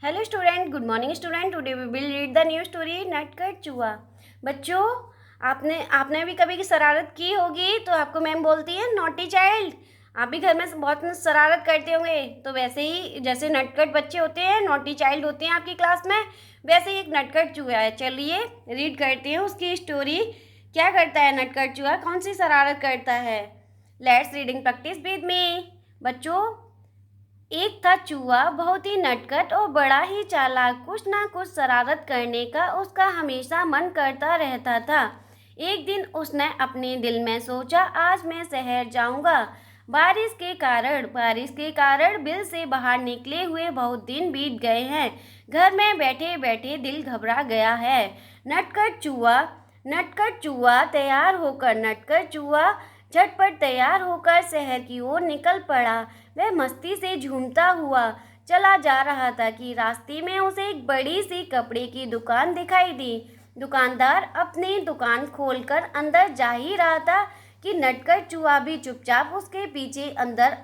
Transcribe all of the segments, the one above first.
Hello student, good morning student. Today we will read the new story नटखट चूहा। बच्चों, आपने भी कभी की शरारत की होगी तो आपको मैम बोलती है नॉटी चाइल्ड। आप भी घर में बहुत शरारत करते होंगे, तो वैसे ही जैसे नटखट बच्चे होते हैं, नॉटी चाइल्ड होते हैं आपकी क्लास में, वैसे ही एक नटखट चूहा है। चलिए रीड करते हैं उसकी स्टोरी। क्या करता है नटखट चूहा, कौन सी शरारत करता है? Let's reading practice with me. बच्चों, एक था चूहा, बहुत ही नटखट और बड़ा ही चालाक। कुछ ना कुछ शरारत करने का उसका हमेशा मन करता रहता था। एक दिन उसने अपने दिल में सोचा, आज मैं शहर जाऊंगा। बारिश के कारण बिल से बाहर निकले हुए बहुत दिन बीत गए हैं। घर में बैठे बैठे दिल घबरा गया है। नटखट चूहा झटपट तैयार होकर शहर की ओर निकल पड़ा। वह मस्ती से झूमता हुआ चला जा रहा था कि रास्ते में उसे एक बड़ी सी कपड़े की दुकान दिखाई दी। दुकानदार अपनी दुकान खोलकर अंदर जा ही रहा था कि नटखट चूहा भी चुपचाप उसके पीछे अंदर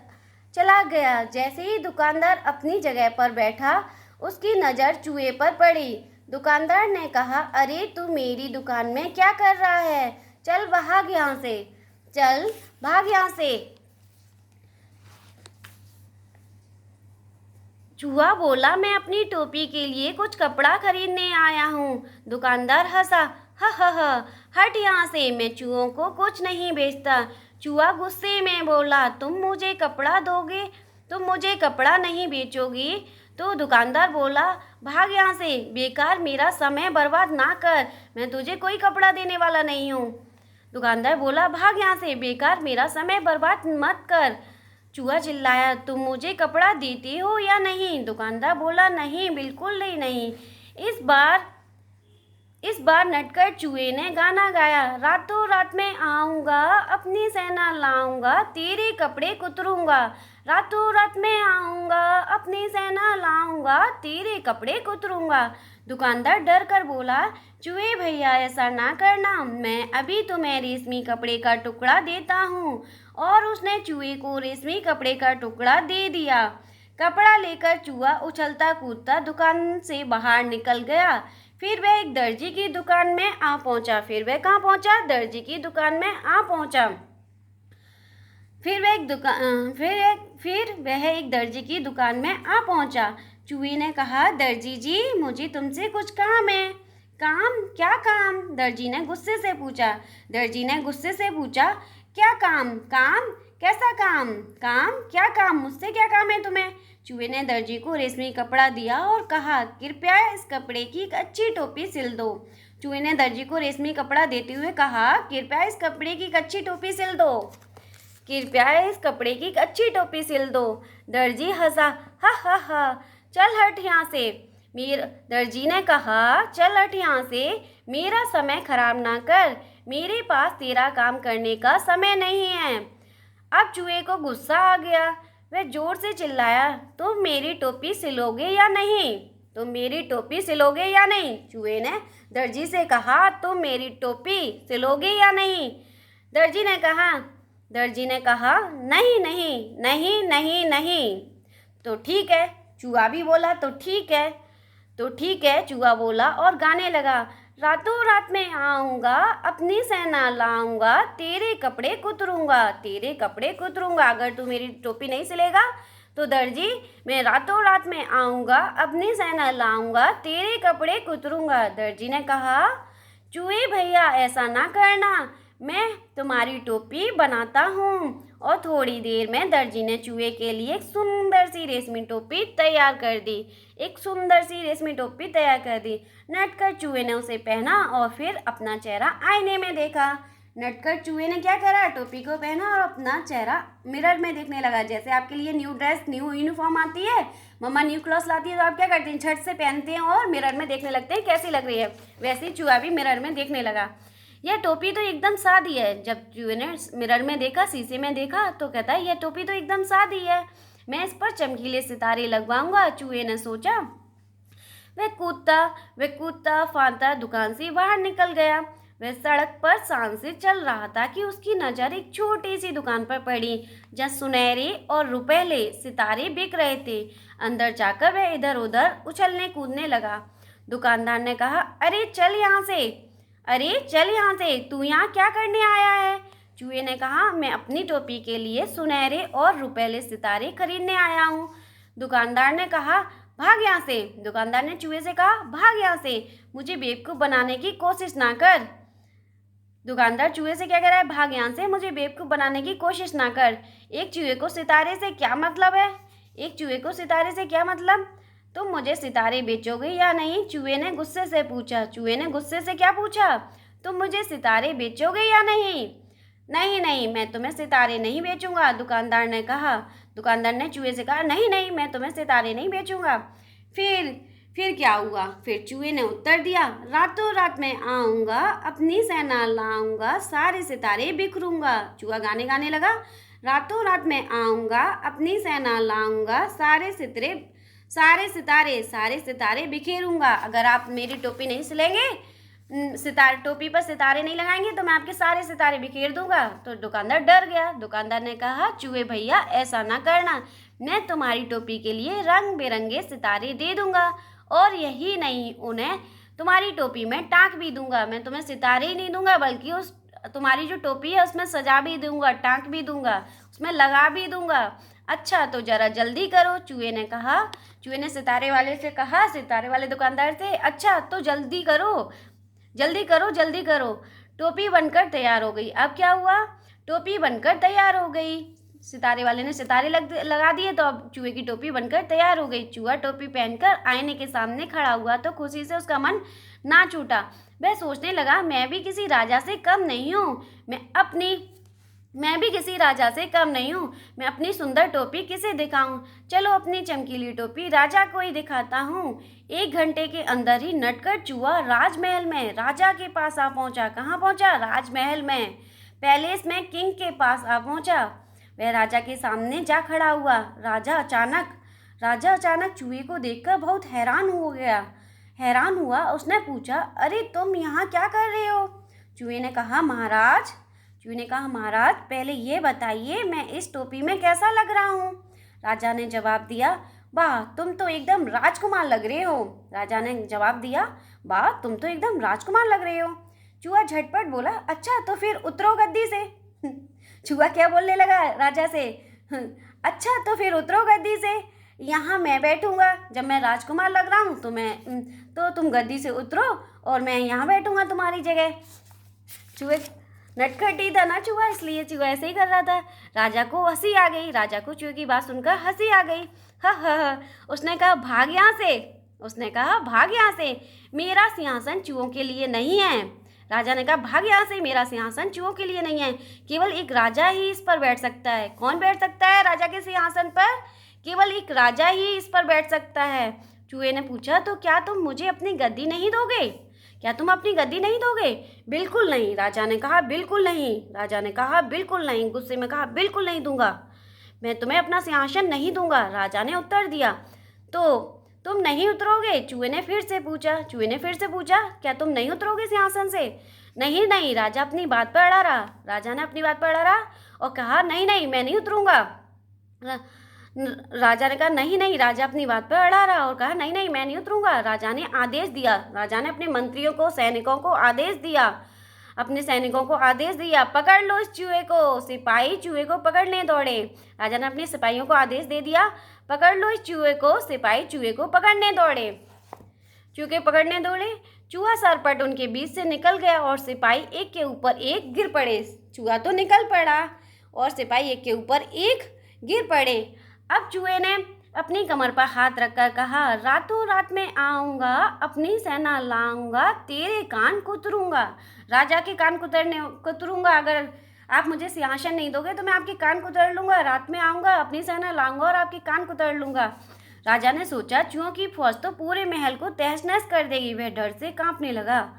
चला गया। जैसे ही दुकानदार अपनी जगह पर बैठा, उसकी नज़र चूहे पर पड़ी। दुकानदार ने कहा, अरे तू मेरी दुकान में क्या कर रहा है? चल भाग यहाँ से, चल भाग यहाँ से। चूहा बोला, मैं अपनी टोपी के लिए कुछ कपड़ा खरीदने आया हूँ। दुकानदार हंसा, हा, हट यहाँ से, मैं चूहों को कुछ नहीं बेचता। चूहा गुस्से में बोला, तुम मुझे कपड़ा नहीं बेचोगी? तो दुकानदार बोला, भाग यहाँ से, बेकार मेरा समय बर्बाद ना कर, मैं तुझे कोई कपड़ा देने वाला नहीं हूँ। दुकानदार बोला, भाग यहाँ से, बेकार मेरा समय बर्बाद मत कर। चूहा चिल्लाया, तुम मुझे कपड़ा देते हो या नहीं? दुकानदार बोला, नहीं, बिल्कुल नहीं। इस बार इस बार नटखट चूहे ने गाना गाया, रातों रात में आऊँगा, अपनी सेना लाऊंगा, तेरे कपड़े कुतरूंगा। रातों रात में आऊँगा, अपनी सेना लाऊंगा, तेरे कपड़े कुतरूंगा। दुकानदार डर कर बोला, चूहे भैया ऐसा ना करना, मैं अभी तुम्हें रेशमी कपड़े का टुकड़ा देता हूँ। और उसने चूहे को रेशमी कपड़े का टुकड़ा दे दिया। कपड़ा लेकर चूहा उछलता कूदता दुकान से बाहर निकल गया। फिर वह एक दर्जी की दुकान में आ पहुंचा। फिर वह कहाँ पहुंचा? दर्जी की दुकान में आ पहुंचा। फिर वह एक दर्जी की दुकान में आ पहुंचा। चूहे ने कहा, दर्जी जी, मुझे तुमसे कुछ काम है। काम? क्या काम? दर्जी ने गुस्से से पूछा। क्या काम? काम? कैसा काम? काम? क्या काम? मुझसे क्या काम है तुम्हें? चूहे ने दर्जी को रेशमी कपड़ा दिया और कहा, कृपया इस कपड़े की एक अच्छी टोपी सिल दो। चूहे ने दर्जी को रेशमी कपड़ा देते हुए कहा, कृपया इस कपड़े की एक अच्छी टोपी सिल दो। कृपया इस कपड़े की एक अच्छी टोपी सिल दो। दर्जी हंसा, हा, चल हट यहाँ से। दर्जी ने कहा, चल हट यहाँ से, मेरा समय खराब ना कर, मेरे पास तेरा काम करने का समय नहीं है। अब चूहे को गुस्सा आ गया। वह जोर से चिल्लाया, तुम मेरी टोपी सिलोगे या नहीं? तुम मेरी टोपी सिलोगे या नहीं? चूहे ने दर्जी से कहा, तुम मेरी टोपी सिलोगे या नहीं? दर्जी ने कहा, नहीं। तो ठीक है, चूहा भी बोला, तो ठीक है, चूहा बोला और गाने लगा, रातों रात में आऊँगा, अपनी सेना लाऊंगा, तेरे कपड़े कुतरूंगा। अगर तू मेरी टोपी नहीं सिलेगा तो दर्जी, मैं रातों रात में आऊँगा, अपनी सेना लाऊंगा, तेरे कपड़े कुतरूंगा। दर्जी ने कहा, चूहे भैया ऐसा ना करना, मैं तुम्हारी टोपी बनाता हूँ। और थोड़ी देर में दर्जी ने चूहे के लिए एक सुंदर सी रेशमी टोपी तैयार कर दी। नटखट चूहे ने उसे पहना और फिर अपना चेहरा आईने में देखा। नटखट चूहे ने क्या करा? टोपी को पहना और अपना चेहरा मिरर में देखने लगा। जैसे आपके लिए न्यू ड्रेस, न्यू यूनिफॉर्म आती है, मम्मा न्यू क्लॉथ लाती है, तो आप क्या करते हैं? झट से पहनते हैं और मिरर में देखने लगते हैं कैसी लग रही है। वैसे ही चूहा भी मिरर में देखने लगा। यह टोपी तो एकदम सादी है। जब चूहे ने मिरर में देखा, शीशे में देखा, तो कहता है, यह टोपी तो एकदम सादी है, मैं इस पर चमकीले सितारे लगवाऊंगा। चूहे ने सोचा। वह कूदता फांदता दुकान से बाहर निकल गया। वह सड़क पर शान से चल रहा था कि उसकी नज़र एक छोटी सी दुकान पर पड़ी जहाँ सुनहरे और रुपहले सितारे बिक रहे थे। अंदर जाकर वह इधर उधर उछलने कूदने लगा। दुकानदार ने कहा, अरे चल यहाँ से, अरे चल यहाँ से, तू यहाँ क्या करने आया है? चूहे ने कहा, मैं अपनी टोपी के लिए सुनहरे और रुपहले सितारे खरीदने आया हूँ। दुकानदार ने कहा, भाग यहाँ से। दुकानदार ने चूहे से कहा, भाग यहाँ से, मुझे बेवकूफ़ बनाने की कोशिश ना कर। दुकानदार चूहे से क्या कह रहा है? भाग यहाँ से, मुझे बेवकूफ़ बनाने की कोशिश ना कर। एक चूहे को सितारे से क्या मतलब है? एक चूहे को सितारे से क्या मतलब? तुम मुझे सितारे बेचोगे या नहीं? चूहे ने गुस्से से पूछा। चूहे ने गुस्से से क्या पूछा? तुम मुझे सितारे बेचोगे या नहीं? नहीं नहीं, मैं तुम्हें सितारे नहीं बेचूंगा, दुकानदार ने कहा। दुकानदार ने चूहे से कहा, नहीं नहीं, मैं तुम्हें सितारे नहीं बेचूंगा। फिर क्या हुआ? फिर चूहे ने उत्तर दिया, रातों रात मैं आऊँगा, अपनी सेना लाऊंगा, सारे सितारे बिखरूंगा। चूहा गाने गाने लगा, रातों रात मैं आऊँगा, अपनी सेना लाऊंगा, सारे सितारे बिखेरूंगा। अगर आप मेरी टोपी नहीं सिलेंगे, टोपी पर सितारे नहीं लगाएंगे तो मैं आपके सारे सितारे बिखेर दूंगा। तो दुकानदार डर गया। दुकानदार ने कहा, चूहे भैया ऐसा ना करना, मैं तुम्हारी टोपी के लिए रंग बिरंगे सितारे दे दूंगा, और यही नहीं, उन्हें तुम्हारी टोपी में टाँक भी दूंगा। मैं तुम्हें सितारे ही नहीं दूंगा बल्कि उस तुम्हारी जो टोपी है उसमें सजा भी दूंगा, टाँक भी दूंगा, उसमें लगा भी दूंगा। अच्छा तो ज़रा जल्दी करो, चूहे ने कहा। चूहे ने सितारे वाले से कहा, सितारे वाले दुकानदार से, अच्छा तो जल्दी करो, जल्दी करो, जल्दी करो। टोपी बनकर तैयार हो गई। अब क्या हुआ? टोपी बनकर तैयार हो गई। सितारे वाले ने सितारे लगा दिए तो अब चूहे की टोपी बनकर तैयार हो गई। चूहा टोपी पहनकर आईने के सामने खड़ा हुआ तो खुशी से उसका मन ना छूटा। वह सोचने लगा, मैं भी किसी राजा से कम नहीं हूँ, मैं भी किसी राजा से कम नहीं हूँ, मैं अपनी सुंदर टोपी किसे दिखाऊं? चलो अपनी चमकीली टोपी राजा को ही दिखाता हूँ। 1 घंटे के अंदर ही नटखट चूहा राजमहल में राजा के पास आ पहुँचा। कहाँ पहुँचा? राजमहल में, पैलेस में किंग के पास आ पहुँचा। वह राजा के सामने जा खड़ा हुआ। राजा अचानक चूहे को देखकर बहुत हैरान हुआ। उसने पूछा, अरे तुम यहाँ क्या कर रहे हो? चूहे ने कहा, महाराज पहले ये बताइए मैं इस टोपी में कैसा लग रहा हूँ? राजा ने जवाब दिया, वाह तुम तो एकदम राजकुमार लग रहे हो। राजा ने जवाब दिया, वाह तुम तो एकदम राजकुमार लग रहे हो। चूहा झटपट बोला, अच्छा तो फिर उतरो गद्दी से। चूहा क्या बोलने लगा राजा से, अच्छा तो फिर उतरो गद्दी से, यहाँ मैं बैठूंगा। जब मैं राजकुमार लग रहा हूँ तो तुम गद्दी से उतरो और मैं यहाँ बैठूंगा तुम्हारी जगह। चूहे नटखट ही था ना चूहा, इसलिए चूहा ऐसे ही कर रहा था। राजा को हंसी आ गई। राजा को चूहे की बात सुनकर हंसी आ गई। हा। उसने कहा, भाग यहाँ से, मेरा सिंहासन चूहों के लिए नहीं है। राजा ने कहा, भाग यहाँ से, मेरा सिंहासन चूहों के लिए नहीं है, केवल एक राजा ही इस पर बैठ सकता है। कौन बैठ सकता है राजा के सिंहासन पर? केवल एक राजा ही इस पर बैठ सकता है। चूहे ने पूछा, तो क्या तुम मुझे अपनी गद्दी नहीं दोगे? बिल्कुल नहीं, राजा ने कहा, बिल्कुल नहीं। गुस्से में कहा, बिल्कुल नहीं दूंगा, मैं तुम्हें अपना सिंहासन नहीं दूंगा। राजा ने उत्तर दिया, तो तुम नहीं उतरोगे? चूहे ने फिर से पूछा, क्या तुम नहीं उतरोगे सिंहासन से? नहीं, राजा अपनी बात पर अड़ा रहा। राजा ने अपनी बात पर अड़ा रहा और कहा, नहीं, मैं नहीं उतरूंगा। राजा ने कहा, नहीं, राजा अपनी बात पर अड़ा रहा और कहा, नहीं, मैं नहीं उतरूंगा। राजा ने अपने मंत्रियों को, अपने सैनिकों को आदेश दिया, पकड़ लो इस चूहे को। सिपाही चूहे को पकड़ने दौड़े। राजा ने अपने सिपाहियों को आदेश दे दिया, पकड़ लो इस चूहे को। सिपाही चूहे को पकड़ने दौड़े। चूहा सरपट उनके बीच से निकल गया और सिपाही एक के ऊपर एक गिर पड़े। चूहा तो निकल पड़ा और सिपाही एक के ऊपर एक गिर पड़े। अब चूहे ने अपनी कमर पर हाथ रखकर कहा, रातों रात में आऊँगा, अपनी सेना लाऊंगा, तेरे कान कुतरूंगा। राजा के कान कुतरूंगा। अगर आप मुझे सिंहासन नहीं दोगे तो मैं आपके कान कुतर लूँगा। रात में आऊँगा, अपनी सेना लाऊंगा और आपके कान कुतर लूँगा। राजा ने सोचा, चूहों की फौज तो पूरे महल को तहस नहस कर देगी। वह डर से कांपने लगा।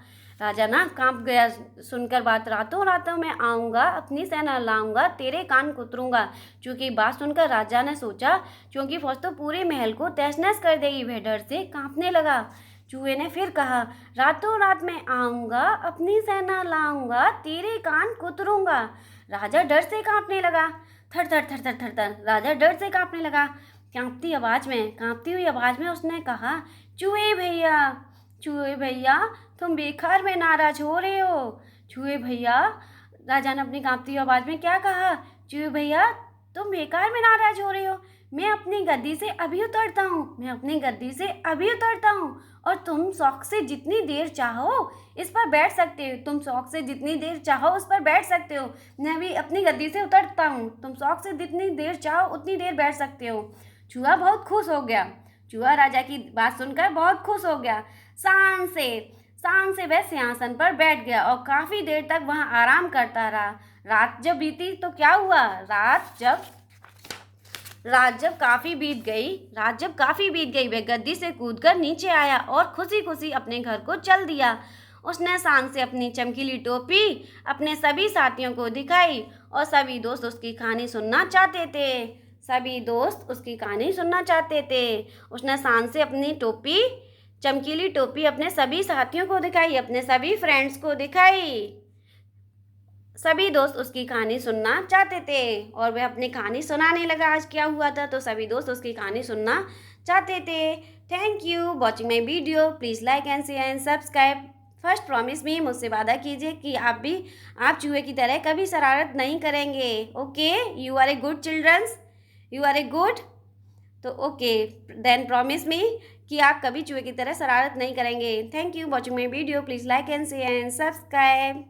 राजा कांप गया सुनकर बात, रातों में आऊँगा, अपनी सेना लाऊंगा, तेरे कान कुतरूंगा। चूँकि बात सुनकर राजा ने सोचा, चूहों की फौज तो पूरे महल को तहस नहस कर देगी। वह डर से कांपने लगा। चूहे ने फिर कहा, रातों रात मैं आऊँगा, अपनी सेना लाऊंगा, तेरे कान कुतरूंगा। राजा डर से कांपने लगा। थर थर थर थर थर थर राजा डर से कांपने लगा। कांपती हुई आवाज़ में उसने कहा, चूहे भैया, चूहे भैया, तुम बेकार में नाराज हो रहे हो। चूहे भैया, राजा ने अपनी कांपती हुई आवाज़ में क्या कहा? चूहे भैया, तुम बेकार में नाराज हो रहे हो। मैं अपनी गद्दी से अभी उतरता हूँ, मैं अपनी गद्दी से अभी उतरता हूँ, और तुम शौक से जितनी देर चाहो इस पर बैठ सकते हो। तुम शौक से जितनी देर चाहो उस पर बैठ सकते हो। मैं भी अपनी गद्दी से उतरता हूँ, तुम शौक से जितनी देर चाहो उतनी देर बैठ सकते हो। चूहा बहुत खुश हो गया। चूहा राजा की बात सुनकर बहुत खुश हो गया। शान से वह सिंहासन पर बैठ गया और काफ़ी देर तक वहाँ आराम करता रहा। रात जब बीती तो क्या हुआ? रात जब काफ़ी बीत गई, वह गद्दी से कूदकर नीचे आया और खुशी खुशी अपने घर को चल दिया। उसने शान से अपनी चमकीली टोपी अपने सभी साथियों को दिखाई और सभी दोस्त उसकी कहानी सुनना चाहते थे। उसने शान से अपनी चमकीली टोपी अपने सभी साथियों को दिखाई, अपने सभी फ्रेंड्स को दिखाई। सभी दोस्त उसकी कहानी सुनना चाहते थे और वह अपनी कहानी सुनाने लगा। आज क्या हुआ था, तो सभी दोस्त उसकी कहानी सुनना चाहते थे। Thank you watching my video. Please like and share and subscribe. First promise me, मुझसे वादा कीजिए कि आप चूहे की तरह कभी शरारत नहीं करेंगे। Okay, you are a good childrens, you are a good. तो ओके, देन प्रॉमिस मी कि आप कभी चूहे की तरह शरारत नहीं करेंगे। Thank you watching my video. Please like and share and subscribe.